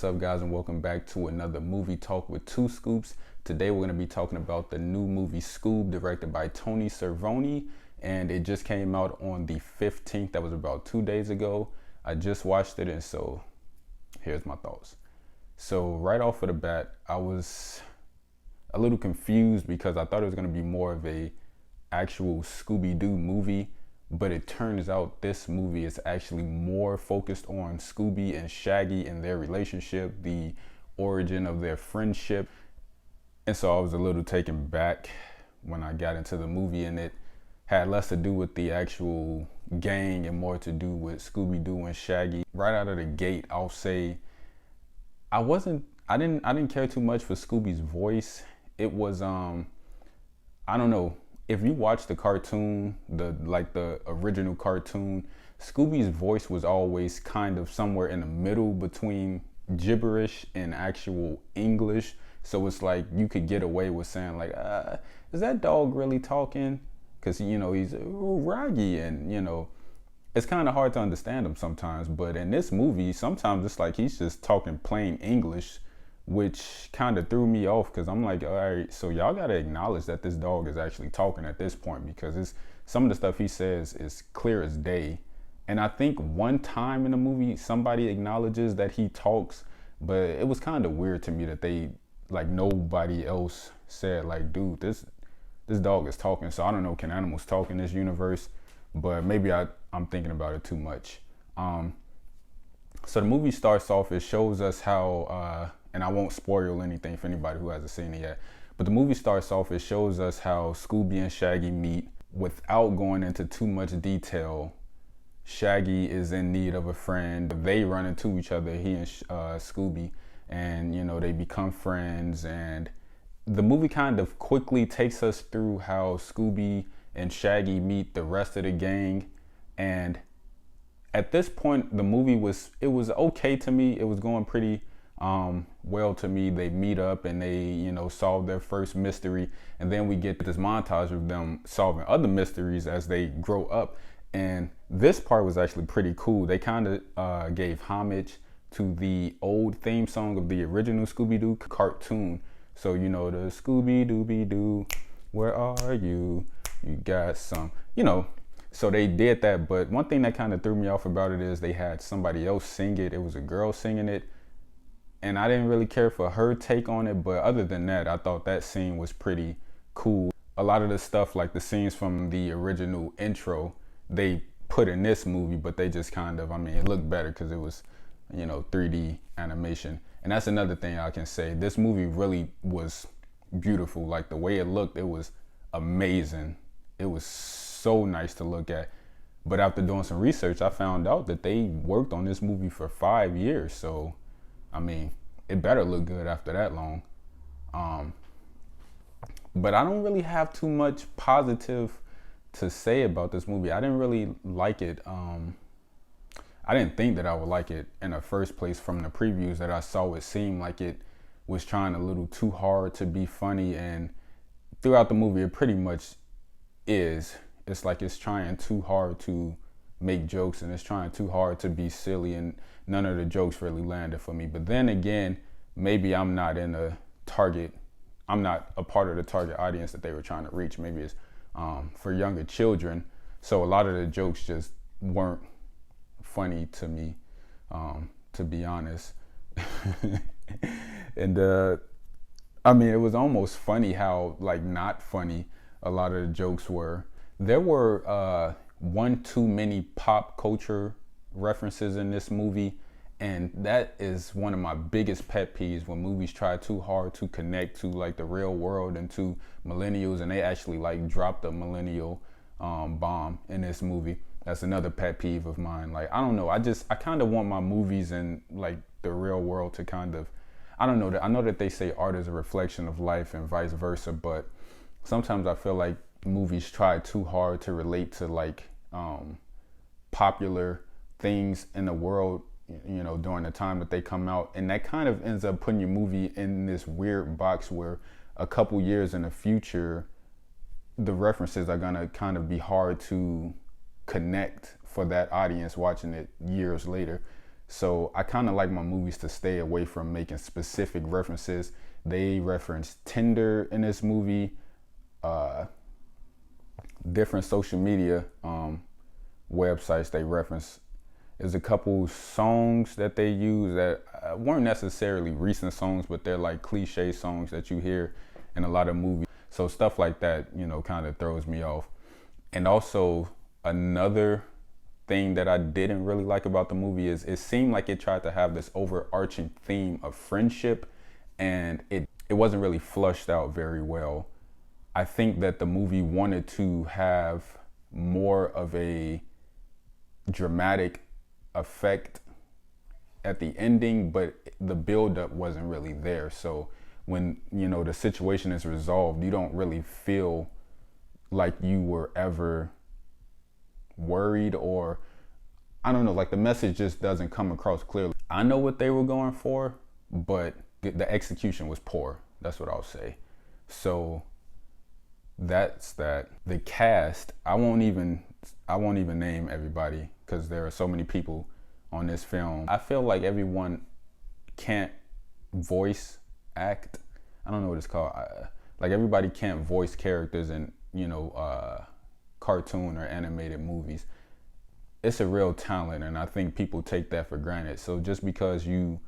What's up, guys, and welcome back to another movie talk with two Scoops. Today we're going to be talking about the new movie Scoob, directed by Tony Cervone, and it just came out on the 15th. That was about 2 days ago. I just watched it, and so here's my thoughts. So right off of the bat, I was a little confused because I thought it was going to be more of a actual Scooby Doo movie, but it turns out this movie is actually more focused on Scooby and Shaggy and their relationship, the origin of their friendship. And so I was a little taken back when I got into the movie, and it had less to do with the actual gang and more to do with Scooby Doo and Shaggy. Right out of the gate, I'll say I didn't care too much for Scooby's voice. It was I don't know. If you watch the cartoon, the original cartoon, Scooby's voice was always kind of somewhere in the middle between gibberish and actual English. So it's like you could get away with saying like, is that dog really talking? Because, he's raggy, and, it's kind of hard to understand him sometimes. But in this movie, sometimes it's like he's just talking plain English, which kind of threw me off, because I'm like, all right, so y'all got to acknowledge that this dog is actually talking at this point, because some of the stuff he says is clear as day. And I think one time in the movie, somebody acknowledges that he talks, but it was kind of weird to me that nobody else said, like, dude, this dog is talking. So I don't know, can animals talk in this universe? But maybe I'm thinking about it too much. So the movie starts off, it shows us how, and I won't spoil anything for anybody who hasn't seen it yet, but the movie starts off, it shows us how Scooby and Shaggy meet. Without going into too much detail, Shaggy is in need of a friend. They run into each other, he and Scooby, and they become friends. And the movie kind of quickly takes us through how Scooby and Shaggy meet the rest of the gang. And at this point, the movie was okay to me. It was going pretty well to me. They meet up and they, solve their first mystery. And then we get this montage of them solving other mysteries as they grow up. And this part was actually pretty cool. They kind of gave homage to the old theme song of the original Scooby Doo cartoon. So, the Scooby Dooby Doo, where are you? You got some, So they did that, but one thing that kind of threw me off about it is they had somebody else sing it. It was a girl singing it, and I didn't really care for her take on it, but other than that, I thought that scene was pretty cool. A lot of the stuff, like the scenes from the original intro, they put in this movie, but they just kind of, it looked better because it was, 3D animation. And that's another thing I can say. This movie really was beautiful. Like the way it looked, it was amazing. It was so nice to look at. But after doing some research, I found out that they worked on this movie for 5 years. So, it better look good after that long. But I don't really have too much positive to say about this movie. I didn't really like it. I didn't think that I would like it in the first place. From the previews that I saw, it seemed like it was trying a little too hard to be funny. And throughout the movie, it pretty much is. It's like it's trying too hard to make jokes, and it's trying too hard to be silly, and none of the jokes really landed for me. But then again, maybe I'm not a part of the target audience that they were trying to reach. Maybe it's for younger children. So a lot of the jokes just weren't funny to me, to be honest. And it was almost funny how not funny a lot of the jokes were. There were one too many pop culture references in this movie, and that is one of my biggest pet peeves, when movies try too hard to connect to the real world and to millennials, and they actually dropped a millennial bomb in this movie. That's another pet peeve of mine. I don't know, I kind of want my movies and the real world to kind of, I don't know, I know that they say art is a reflection of life and vice versa, but sometimes I feel like movies try too hard to relate to popular things in the world, during the time that they come out, and that kind of ends up putting your movie in this weird box where a couple years in the future, the references are gonna kind of be hard to connect for that audience watching it years later. So I kind of like my movies to stay away from making specific references. They reference Tinder in this movie, different social media websites they reference. There's a couple songs that they use that weren't necessarily recent songs, but they're like cliche songs that you hear in a lot of movies. So stuff like that, you know, kind of throws me off. And also another thing that I didn't really like about the movie is it seemed like it tried to have this overarching theme of friendship, and it wasn't really flushed out very well. I think that the movie wanted to have more of a dramatic effect at the ending, but the buildup wasn't really there. So when, you know, the situation is resolved, you don't really feel like you were ever worried, or I don't know, like the message just doesn't come across clearly. I know what they were going for, but the execution was poor. That's what I'll say. So that's that. The cast, I won't even name everybody because there are so many people on this film. I feel like everyone can't voice act. I don't know what it's called. Like everybody can't voice characters in, you know, cartoon or animated movies. It's a real talent, and I think people take that for granted. So just because you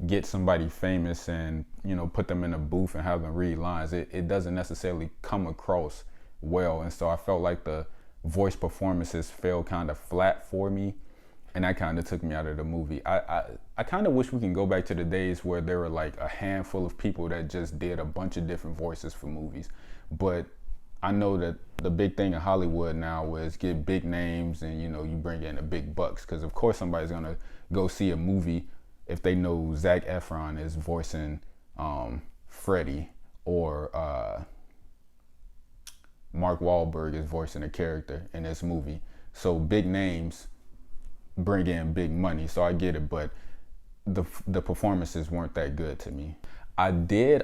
get somebody famous and, you know, put them in a booth and have them read lines, it doesn't necessarily come across well. And so I felt like the voice performances fell kind of flat for me, and that kind of took me out of the movie. I kind of wish we can go back to the days where there were like a handful of people that just did a bunch of different voices for movies. But I know that the big thing in Hollywood now is get big names and, you know, you bring in the big bucks, because of course somebody's gonna go see a movie if they know Zac Efron is voicing Freddy, or Mark Wahlberg is voicing a character in this movie. So big names bring in big money, so I get it, but the performances weren't that good to me.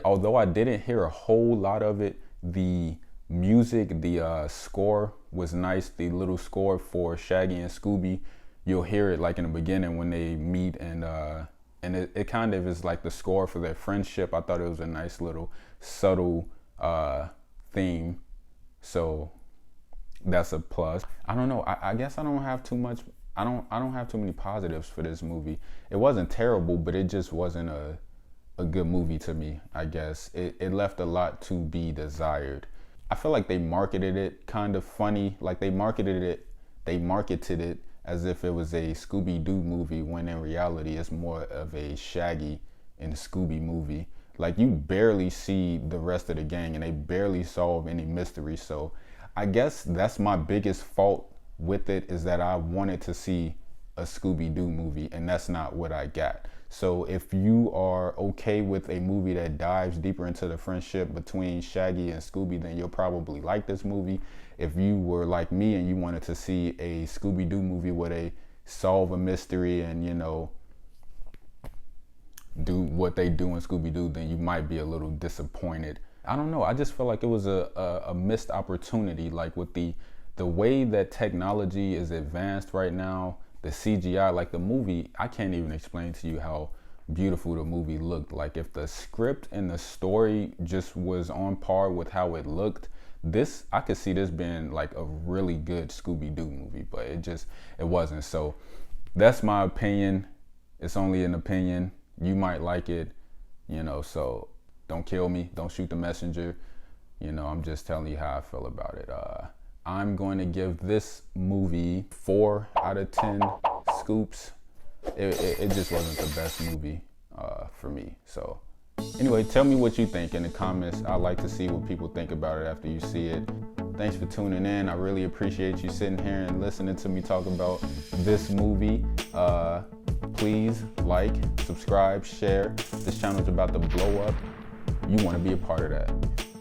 Although I didn't hear a whole lot of it, the music, the score was nice. The little score for Shaggy and Scooby, you'll hear it like in the beginning when they meet, and it kind of is like the score for their friendship. I thought it was a nice little subtle theme, so that's a plus. I don't know. I guess I don't have too much. I don't have too many positives for this movie. It wasn't terrible, but it just wasn't a good movie to me. I guess it left a lot to be desired. I feel like they marketed it kind of funny. Like they marketed it as if it was a Scooby Doo movie, when in reality it's more of a Shaggy and Scooby movie. Like you barely see the rest of the gang, and they barely solve any mystery. So I guess that's my biggest fault with it, is that I wanted to see a Scooby Doo movie, and that's not what I got. So if you are okay with a movie that dives deeper into the friendship between Shaggy and Scooby, then you'll probably like this movie. If you were like me and you wanted to see a Scooby Doo movie where they solve a mystery and, you know, do what they do in Scooby Doo, then you might be a little disappointed. I don't know. I just feel like it was a missed opportunity. Like with the way that technology is advanced right now, the CGI, like the movie, I can't even explain to you how beautiful the movie looked. Like if the script and the story just was on par with how it looked, I could see this being like a really good Scooby Doo movie, but it wasn't. So that's my opinion. It's only an opinion. You might like it, you know, so don't kill me. Don't shoot the messenger. You know, I'm just telling you how I feel about it. I'm going to give this movie 4 out of 10 scoops. It just wasn't the best movie for me. So anyway, tell me what you think in the comments. I like to see what people think about it after you see it. Thanks for tuning in. I really appreciate you sitting here and listening to me talk about this movie. Please like, subscribe, share. This channel is about to blow up. You want to be a part of that.